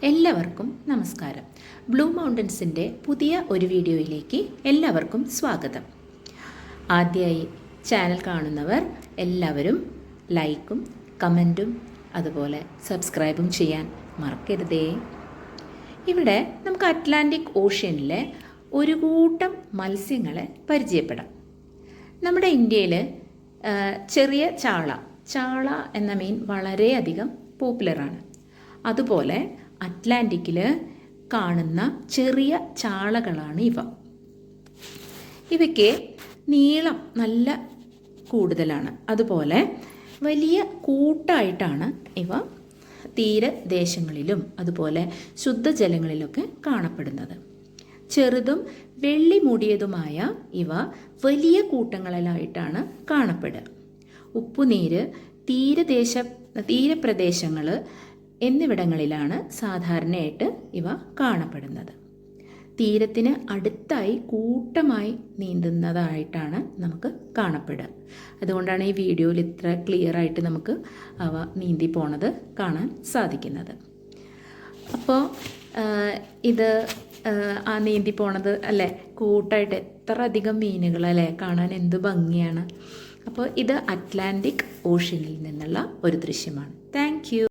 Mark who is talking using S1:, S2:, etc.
S1: എല്ലാവർക്കും നമസ്കാരം. ബ്ലൂ മൗണ്ടൻസിൻ്റെ പുതിയ ഒരു വീഡിയോയിലേക്ക് എല്ലാവർക്കും സ്വാഗതം. ആദ്യമായി ചാനൽ കാണുന്നവർ എല്ലാവരും ലൈക്കും കമൻറ്റും അതുപോലെ സബ്സ്ക്രൈബും ചെയ്യാൻ മറക്കരുതേ. ഇവിടെ നമുക്ക് അറ്റ്ലാന്റിക് ഓഷ്യനിലെ ഒരു കൂട്ടം മത്സ്യങ്ങളെ പരിചയപ്പെടാം. നമ്മുടെ ഇന്ത്യയിൽ ചെറിയ ചാള എന്ന മീൻ വളരെയധികം പോപ്പുലറാണ്. അതുപോലെ അറ്റ്ലാന്റിക്കിൽ കാണുന്ന ചെറിയ ചാളകളാണ് ഇവ. ഇവയ്ക്ക് നീളം നല്ല കൂടുതലാണ്. അതുപോലെ വലിയ കൂട്ടായിട്ടാണ് ഇവ തീരദേശങ്ങളിലും അതുപോലെ ശുദ്ധജലങ്ങളിലൊക്കെ കാണപ്പെടുന്നത്. ചെറുതും വെള്ളി മൂടിയതുമായ ഇവ വലിയ കൂട്ടങ്ങളിലായിട്ടാണ് കാണപ്പെടുക. ഉപ്പുനീര്, തീരപ്രദേശങ്ങൾ എന്നിവിടങ്ങളിലാണ് സാധാരണയായിട്ട് ഇവ കാണപ്പെടുന്നത്. തീരത്തിന് അടുത്തായി കൂട്ടമായി നീന്തുന്നതായിട്ടാണ് നമുക്ക് കാണപ്പെടുക. അതുകൊണ്ടാണ് ഈ വീഡിയോയിൽ ഇത്ര ക്ലിയർ ആയിട്ട് നമുക്ക് അവ നീന്തി പോണത് കാണാൻ സാധിക്കുന്നത്. അപ്പോൾ ഇത് ആ നീന്തി പോണത് അല്ലേ, കൂട്ടായിട്ട് എത്ര അധികം മീനുകൾ അല്ലേ, കാണാൻ എന്ത് ഭംഗിയാണ്. അപ്പോൾ ഇത് അറ്റ്ലാന്റിക് ഓഷ്യനിൽ നിന്നുള്ള ഒരു ദൃശ്യമാണ്. Thank you.